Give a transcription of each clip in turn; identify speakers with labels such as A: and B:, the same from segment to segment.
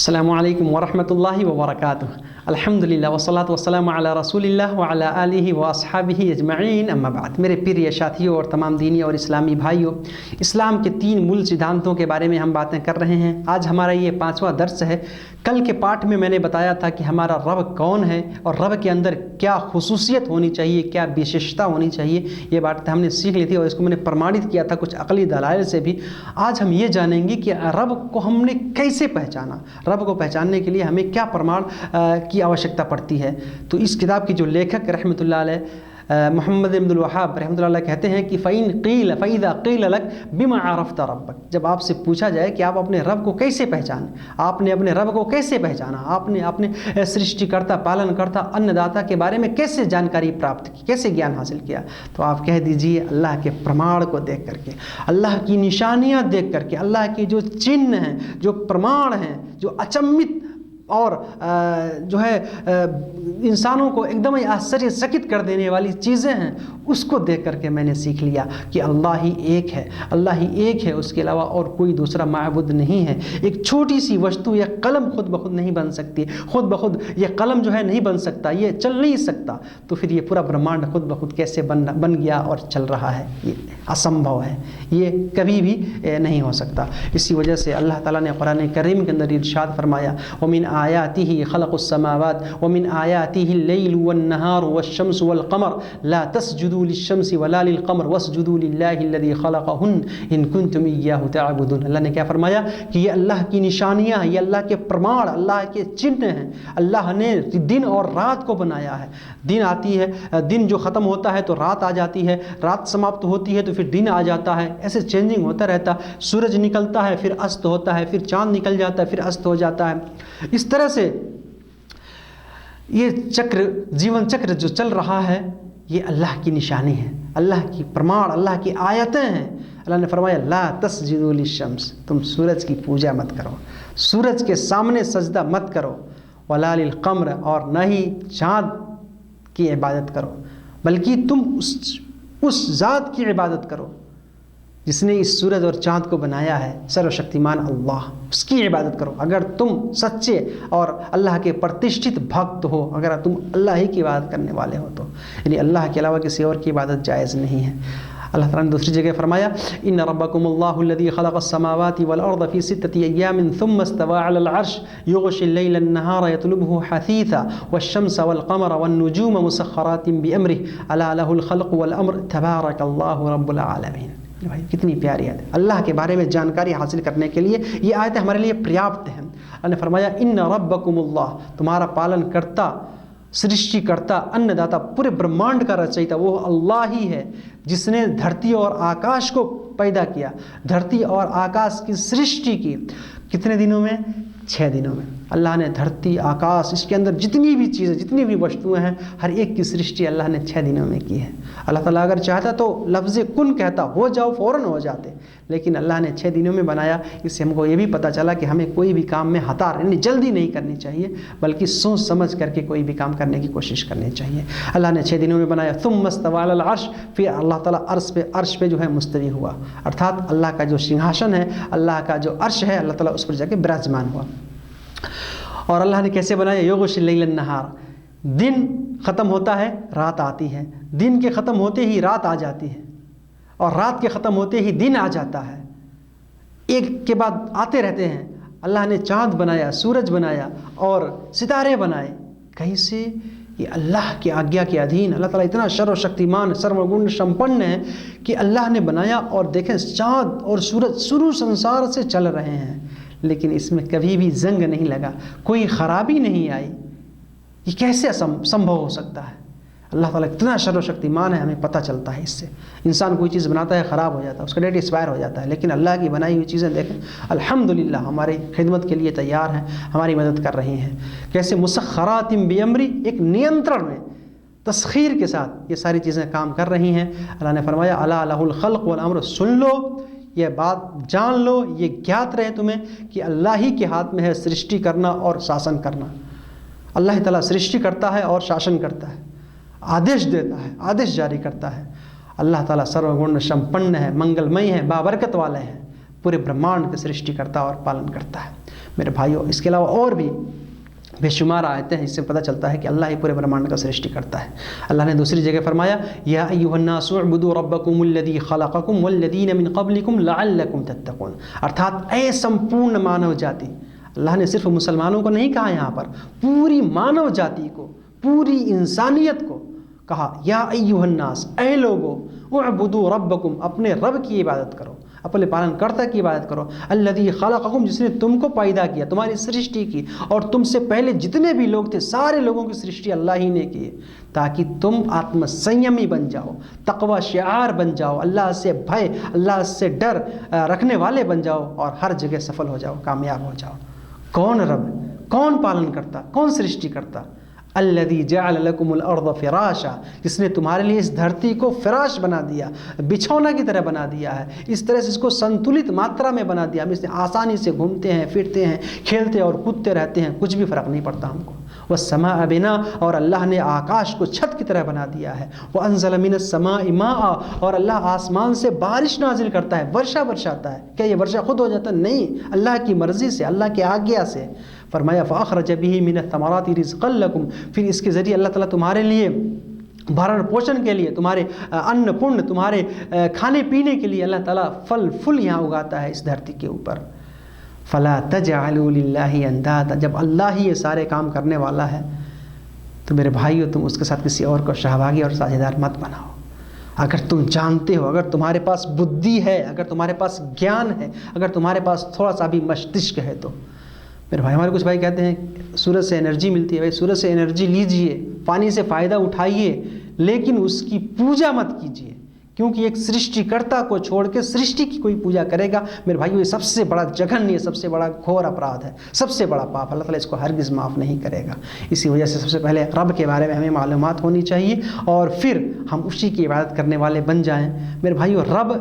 A: السلام علیکم ورحمۃ اللہ وبرکاتہ۔ الحمدللہ والصلاۃ والسلام علی رسول اللہ وعلی آلہ واصحابہ اجمعین، اما بعد۔ میرے پیارے ساتھیوں اور تمام دینی اور اسلامی بھائیوں، اسلام کے 3 مول سدھانتوں کے بارے میں ہم باتیں کر رہے ہیں۔ آج ہمارا یہ 5واں درس ہے۔ کل کے پارٹ میں نے بتایا تھا کہ ہمارا رب کون ہے اور رب کے اندر کیا خصوصیت ہونی چاہیے، کیا وشیشتا ہونی چاہیے، یہ بات ہم نے سیکھ لی تھی اور اس کو میں نے پرمانت کیا تھا کچھ عقلی دلائل سے بھی۔ آج ہم یہ جانیں گے کہ رب کو ہم نے کیسے پہچانا، رب کو پہچاننے کے لیے ہمیں کیا پرمان کی آوشکتا پڑتی ہے۔ تو اس کتاب کی جو لیکھک رحمۃ اللہ علیہ محمد بن الوہاب رحمۃ اللہ علیہ کہتے ہیں کہ فَإِذَا قِيلَ لَكَ بِمَا عَرَفْتَ رَبَّكَ، جب آپ سے پوچھا جائے کہ آپ اپنے رب کو کیسے پہچانیں، آپ نے اپنے رب کو کیسے پہچانا، آپ نے اپنے سرشٹی کرتا، پالن کرتا، ان داتا کے بارے میں کیسے جانکاری پراپت کی، کیسے گیان حاصل کیا، تو آپ کہہ دیجئے اللہ کے پرماڑ کو دیکھ کر کے، اللہ کی نشانیاں دیکھ کر کے، اللہ کی جو چہن ہیں، جو پرماڑ ہیں، جو اچمت اور جو ہے انسانوں کو ایک دم آشچر چکت کر دینے والی چیزیں ہیں، اس کو دیکھ کر کے میں نے سیکھ لیا کہ اللہ ہی ایک ہے، اللہ ہی ایک ہے، اس کے علاوہ اور کوئی دوسرا معبود نہیں ہے۔ ایک چھوٹی سی وستو یا قلم خود بخود نہیں بن سکتی، خود بخود یہ قلم جو ہے نہیں بن سکتا، یہ چل نہیں سکتا، تو پھر یہ پورا برہمانڈ خود بخود کیسے بن گیا اور چل رہا ہے؟ یہ اسمبھو ہے، یہ کبھی بھی نہیں ہو سکتا۔ اسی وجہ سے اللہ تعالیٰ نے قرآن کریم کے اندر ارشاد فرمایا وَمِنْ آيَاتِهِ خَلَقُ السَّمَاوَاتِ وَمِنْ آيَاتِهِ اللَّيْلُ وَالنَّهَارُ وَالشَّمْسُ وَالْقَمَرُ لَا تَسْجُدُوا لِلشَّمْسِ وَلَا لِلْقَمَرِ وَاسْجُدُوا لِلَّهِ الَّذِي خَلَقَهُنَّ إِن كُنتُمْ إِيَّاهُ تَعْبُدُونَ۔ اللہ نے کیا فرمایا کہ یہ اللہ کی نشانیاں ہیں، یہ اللہ کے پرماڑ، اللہ کے چہن ہیں۔ اللہ نے دن اور رات کو بنایا ہے۔ دن آتی ہے، دن جو ختم ہوتا ہے تو رات آ جاتی ہے، رات سماپت ہوتی ہے تو پھر دن آ جاتا ہے، ایسے چینجنگ ہوتا رہتا ہے۔ سورج نکلتا ہے پھر است ہوتا ہے، پھر چاند نکل جاتا ہے پھر است ہو جاتا ہے۔ اس طرح سے یہ چکر، جیون چکر جو چل رہا ہے، یہ اللہ کی نشانی ہے، اللہ کی پرماڑ، اللہ کی آیتیں ہیں۔ اللہ نے فرمایا لا تسجدوا للشمس، تم سورج کی پوجا مت کرو، سورج کے سامنے سجدہ مت کرو، ولا للقمر، اور نہ ہی چاند کی عبادت کرو، بلکہ تم اس ذات کی عبادت کرو جس نے اس سورج اور چاند کو بنایا ہے، سرو شکتیمان اللہ، اس کی عبادت کرو۔ اگر تم سچے اور اللہ کے پرتشٹھت بھکت ہو، اگر تم اللہ ہی کی عبادت کرنے والے ہو تو، یعنی اللہ کے علاوہ کسی اور کی عبادت جائز نہیں ہے۔ اللہ تعالیٰ نے دوسری جگہ فرمایا ان ربکم اللہ الذی خلق السماوات والارض فی 6 ایام ثم استوى علی العرش یغشی اللیل النہار یطلبہ حثیثا والشمس والقمر والنجوم مسخرات بامرہ الا لہ الخلق والامر تبارک اللہ رب العالمین۔ بھائی کتنی پیاری آیت ہے۔ اللہ کے بارے میں جانکاری حاصل کرنے کے لیے یہ آیتیں ہمارے لیے پریاپت ہیں۔ اللہ نے فرمایا ان ربکم اللہ، تمہارا پالن کرتا، سرشٹی کرتا، ان داتا، پورے برہمانڈ کا رچیتا وہ اللہ ہی ہے جس نے دھرتی اور آکاش کو پیدا کیا، دھرتی اور آکاش کی سرشٹی کی۔ کتنے دنوں میں؟ 6 دنوں میں۔ اللہ نے دھرتی، آکاش، اس کے اندر جتنی بھی چیزیں، جتنی بھی وستویں ہیں، ہر ایک کی سرشٹی اللہ نے 6 دنوں میں کی ہے۔ اللہ تعالیٰ اگر چاہتا تو لفظ کن کہتا، ہو جاؤ، فوراً ہو جاتے، لیکن اللہ نے 6 دنوں میں بنایا۔ اس سے ہم کو یہ بھی پتہ چلا کہ ہمیں کوئی بھی کام میں ہتار، یعنی جلدی نہیں کرنی چاہیے، بلکہ سوچ سمجھ کر کے کوئی بھی کام کرنے کی کوشش کرنی چاہیے۔ اللہ نے 6 دنوں میں بنایا۔ ثم استوى علی العرش، پھر اللہ تعالیٰ عرش پہ جو ہے مستوی ہوا، ارتھات اللہ کا جو سنگھاشن ہے، اللہ کا جو عرش ہے، اللہ تعالیٰ اس پر جا کے براجمان ہوا۔ اور اللہ نے کیسے بنایا؟ یغشی اللیل النہار، دن ختم ہوتا ہے رات آتی ہے، دن کے ختم ہوتے ہی رات آ جاتی ہے، اور رات کے ختم ہوتے ہی دن آ جاتا ہے، ایک کے بعد آتے رہتے ہیں۔ اللہ نے چاند بنایا، سورج بنایا اور ستارے بنائے، کہیں سے؟ یہ اللہ کی آگیا کے ادھین۔ اللہ تعالیٰ اتنا سرو شکتیمان، سرو گن سمپن ہے کہ اللہ نے بنایا، اور دیکھیں چاند اور سورج شروع سنسار سے چل رہے ہیں، لیکن اس میں کبھی بھی زنگ نہیں لگا، کوئی خرابی نہیں آئی۔ یہ کیسے سمبھو ہو سکتا ہے؟ اللہ تعالیٰ اتنا سرو شکتیمان ہے، ہمیں پتہ چلتا ہے اس سے۔ انسان کوئی چیز بناتا ہے، خراب ہو جاتا ہے، اس کا ڈیٹ ایکسپائر ہو جاتا ہے، لیکن اللہ کی بنائی ہوئی چیزیں دیکھیں الحمدللہ ہماری خدمت کے لیے تیار ہیں، ہماری مدد کر رہی ہیں۔ کیسے؟ مسخرات بامری، ایک نینترن میں، تسخیر کے ساتھ یہ ساری چیزیں کام کر رہی ہیں۔ اللہ نے فرمایا الا لہ الخلق والامر، سن لو، یہ بات جان لو، یہ گیات رہے تمہیں کہ اللہ ہی کے ہاتھ میں ہے سرشٹی کرنا اور شاسن کرنا۔ اللہ تعالیٰ سرشٹی کرتا ہے اور شاسن کرتا ہے، آدیش دیتا ہے، آدیش جاری کرتا ہے۔ اللہ تعالیٰ سرو گن سمپن ہے، منگل مئی ہے، بابرکت والے ہیں، پورے برہمانڈ کی سرشٹی کرتا اور پالن کرتا ہے۔ میرے بھائیوں اس کے علاوہ اور بھی بے شمار آیتیں ہیں، اس سے پتہ چلتا ہے کہ اللہ ہی پورے برہمانڈ کا سرشٹی کرتا ہے۔ اللہ نے دوسری جگہ فرمایا یا ایھا الناس اعبدوا ربکم الذی خلقکم والذین من قبلکم لعلکم تتقون، ارتھات اے سمپورن مانو جاتی، اللہ نے صرف مسلمانوں کو نہیں کہا، یہاں پر پوری مانو جاتی کو، پوری انسانیت کو کہا یا ایھا الناس، اے لوگو، اعبدوا ربکم، اپنے رب کی عبادت کرو، اپنے پالن کرتا کی عبادت کرو، الذی خلقکم، جس نے تم کو پیدا کیا، تمہاری سرشٹی کی، اور تم سے پہلے جتنے بھی لوگ تھے سارے لوگوں کی سرشٹی اللہ ہی نے کی ہے، تاکہ تم آتم سنیمی بن جاؤ، تقوی شعار بن جاؤ، اللہ سے بھے، اللہ سے ڈر رکھنے والے بن جاؤ، اور ہر جگہ سفل ہو جاؤ، کامیاب ہو جاؤ۔ کون رب، کون پالن کرتا، کون سرشٹی کرتا؟ الذی جعل لکم الارض فراشا، جس نے تمہارے لیے اس دھرتی کو فراش بنا دیا، بچھونا کی طرح بنا دیا ہے، اس طرح سے اس کو سنتولت ماترا میں بنا دیا، ہم اس سے آسانی سے گھومتے ہیں، پھرتے ہیں، کھیلتے اور کودتے رہتے ہیں، کچھ بھی فرق نہیں پڑتا ہم کو۔ والسماء بنا، اور اللہ نے آکاش کو چھت کی طرح بنا دیا ہے۔ وانزل من السماء ماء، اور اللہ آسمان سے بارش نازل کرتا ہے، ورشا برساتا ہے۔ کیا یہ ورشا خود ہو جاتا ہے؟ نہیں، اللہ کی مرضی سے، اللہ کے آگیا سے۔ فرمایا فاخرج به من الثمرات رزقا لکم، پھر اس کے ذریعے اللہ تعالیٰ تمہارے لیے بھرن پوشن کے لیے، تمہارے ان پن، تمہارے کھانے پینے کے لیے اللہ تعالیٰ پھل پھول یہاں اگاتا ہے اس دھرتی کے اوپر۔ فلا تجعلوا للہ اندادا، جب اللہ ہی یہ سارے کام کرنے والا ہے تو میرے بھائیو تم اس کے ساتھ کسی اور کو شہواگی اور ساجھیدار مت بناؤ۔ اگر تم جانتے ہو، اگر تمہارے پاس بدھی ہے، اگر تمہارے پاس گیان ہے، اگر تمہارے پاس تھوڑا سا بھی مستشک ہے تو میرے بھائی، ہمارے کچھ بھائی کہتے ہیں سورج سے انرجی ملتی ہے، بھائی سورج سے انرجی لیجئے، پانی سے فائدہ اٹھائیے، لیکن اس کی پوجا مت کیجئے، کیونکہ ایک سرشٹی کرتا کو چھوڑ کے سرشٹی کی کوئی پوجا کرے گا، میرے بھائیو یہ سب سے بڑا جگھن، یہ سب سے بڑا گھور اپرادھ ہے، سب سے بڑا پاپ، اللہ تعالیٰ اس کو ہرگز معاف نہیں کرے گا۔ اسی وجہ سے سب سے پہلے رب کے بارے میں ہمیں معلومات ہونی چاہیے، اور پھر ہم اسی کی عبادت کرنے والے بن جائیں۔ میرے بھائیو رب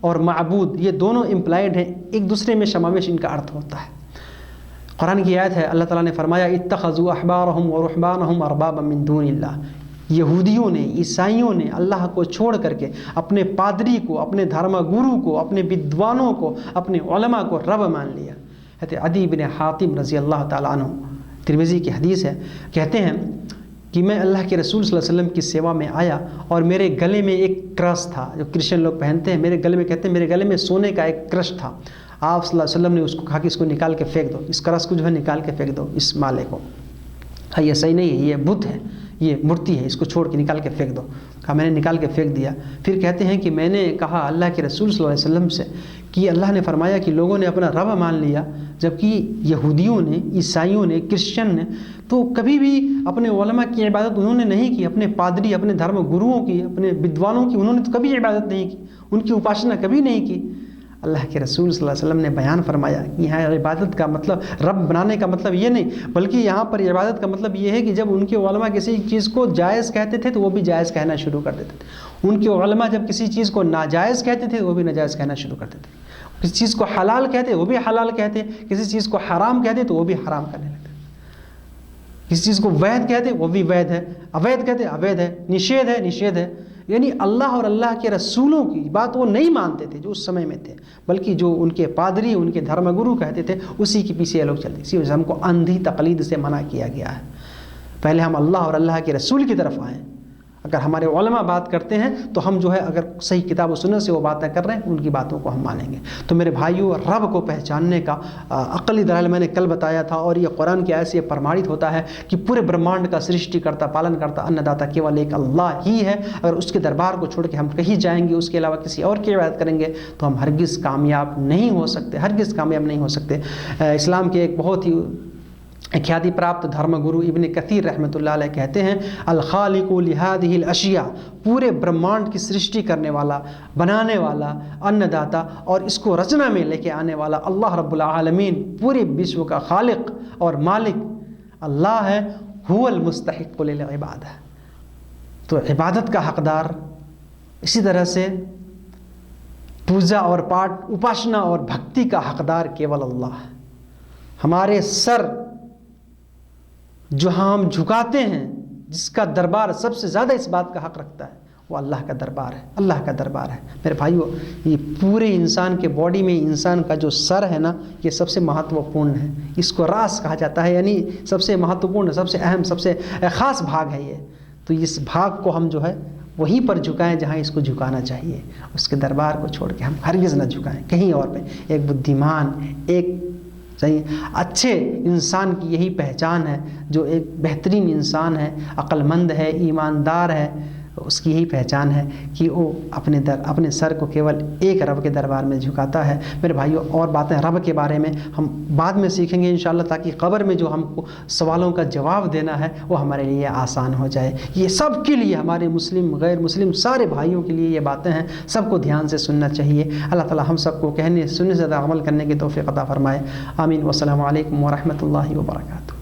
A: اور معبود یہ دونوں امپلائڈ ہیں، ایک دوسرے میں شماوش ان کا ارتھ ہوتا ہے۔ قرآن کی آیت ہے، اللہ تعالیٰ نے فرمایا اتخذوا احبارهم ورهبانهم اربابا من دون اللہ، یہودیوں نے، عیسائیوں نے اللہ کو چھوڑ کر کے اپنے پادری کو، اپنے دھرما گرو کو، اپنے بدوانوں کو، اپنے علماء کو رب مان لیا۔ حضرت عدی بن حاتم رضی اللہ تعالیٰ عنہ، ترمذی کی حدیث ہے، کہتے ہیں کہ میں اللہ کے رسول صلی اللہ علیہ وسلم کی سیوا میں آیا، اور میرے گلے میں ایک کرس تھا، جو کرسچن لوگ پہنتے ہیں، میرے گلے میں، کہتے ہیں میرے گلے میں سونے کا ایک کرش تھا۔ آپ صلی اللہ علیہ وسلم نے اس کو کہا کہ اس کو نکال کے پھینک دو، اس کرس کو جو ہے نکال کے پھینک دو، اس مالے کو، کہا یہ صحیح نہیں ہے، یہ بت ہے، یہ مورتی ہے، اس کو چھوڑ کے نکال کے پھینک دو۔ کہا میں نے نکال کے پھینک دیا۔ پھر کہتے ہیں کہ میں نے کہا اللہ کے رسول صلی اللہ علیہ وسلم سے کہ اللہ نے فرمایا کہ لوگوں نے اپنا رب مان لیا، جبکہ یہودیوں نے، عیسائیوں نے، کرسچن نے تو کبھی بھی اپنے علماء کی عبادت انہوں نے نہیں کی، اپنے پادری، اپنے دھرم گروؤں کی، اپنے بدوانوں کی انہوں نے تو کبھی عبادت نہیں کی، ان کی اپاسنا کبھی نہیں کی۔ اللہ کے رسول صلی اللہ علیہ وسلم نے بیان فرمایا کہ یہاں عبادت کا مطلب رب بنانے کا مطلب یہ نہیں، بلکہ یہاں پر عبادت کا مطلب یہ ہے کہ جب ان کے علماء کسی چیز کو جائز کہتے تھے تو وہ بھی جائز کہنا شروع کر دیتے تھے، ان کے علماء جب کسی چیز کو ناجائز کہتے تھے وہ بھی ناجائز کہنا شروع کر دیتے تھے، کسی چیز کو حلال کہتے وہ بھی حلال کہتے، کسی چیز کو حرام کہتے تو وہ بھی حرام کرنے لگتے، کسی چیز کو وید کہتے وہ بھی وید ہے، اوید کہتے اوید ہے، نشید ہے نشید ہے۔ یعنی اللہ اور اللہ کے رسولوں کی بات وہ نہیں مانتے تھے جو اس سمے میں تھے، بلکہ جو ان کے پادری، ان کے دھرم گرو کہتے تھے اسی کے پیچھے یہ لوگ چلتے، اسی وجہ سے ہم کو اندھی تقلید سے منع کیا گیا ہے۔ پہلے ہم اللہ اور اللہ کے رسول کی طرف آئیں، اگر ہمارے علماء بات کرتے ہیں تو ہم جو ہے اگر صحیح کتاب و سنت سے وہ باتیں کر رہے ہیں ان کی باتوں کو ہم مانیں گے۔ تو میرے بھائیوں، رب کو پہچاننے کا عقلی دلائل میں نے کل بتایا تھا، اور یہ قرآن کی آیت سے پرمانت ہوتا ہے کہ پورے برہمانڈ کا سرشٹی کرتا، پالن کرتا، ان داتا کیول ایک اللہ ہی ہے۔ اگر اس کے دربار کو چھوڑ کے ہم کہیں جائیں گے، اس کے علاوہ کسی اور کی عبادت کریں گے تو ہم ہرگز کامیاب نہیں ہو سکتے، ہرگز کامیاب نہیں ہو سکتے۔ اسلام کے ایک بہت ہی خیاتی پراپت دھرم گرو ابن کثیر رحمۃ اللہ علیہ کہتے ہیں الخالق لہذہ الاشیاء، پورے برہمانڈ کی سرشٹی کرنے والا، بنانے والا، ان داتا اور اس کو رچنا میں لے کے آنے والا اللہ رب العالمین، پورے وشو کا خالق اور مالک اللہ ہے، هو المستحق للعبادہ، تو عبادت کا حقدار، اسی طرح سے پوجا اور پاٹ، اپاسنا اور بھکتی کا حقدار کیول اللہ ہے۔ ہمارے سر جو ہم جھکاتے ہیں، جس کا دربار سب سے زیادہ اس بات کا حق رکھتا ہے وہ اللہ کا دربار ہے، اللہ کا دربار ہے میرے بھائیو۔ یہ پورے انسان کے باڈی میں انسان کا جو سر ہے نا، یہ سب سے مہتوپورن ہے، اس کو راس کہا جاتا ہے، یعنی سب سے مہتوپورن، سب سے اہم، سب سے خاص بھاگ ہے یہ۔ تو اس بھاگ کو ہم جو ہے وہیں پر جھکائیں جہاں اس کو جھکانا چاہیے، اس کے دربار کو چھوڑ کے ہم ہرگز نہ جھکائیں کہیں اور پہ۔ ایک بدھیمان، ایک صحیح اچھے انسان کی یہی پہچان ہے، جو ایک بہترین انسان ہے، عقل مند ہے، ایماندار ہے، اس کی یہی پہچان ہے کہ وہ اپنے سر کو کیول ایک رب کے دربار میں جھکاتا ہے میرے بھائیوں۔ اور باتیں رب کے بارے میں ہم بعد میں سیکھیں گے انشاءاللہ، تاکہ قبر میں جو ہم کو سوالوں کا جواب دینا ہے وہ ہمارے لیے آسان ہو جائے۔ یہ سب کے لیے، ہمارے مسلم غیر مسلم سارے بھائیوں کے لیے یہ باتیں ہیں، سب کو دھیان سے سننا چاہیے۔ اللہ تعالی ہم سب کو کہنے سننے سے عمل کرنے کی توفیق عطا فرمائے، آمین۔ والسلام علیکم ورحمۃ اللہ وبرکاتہ۔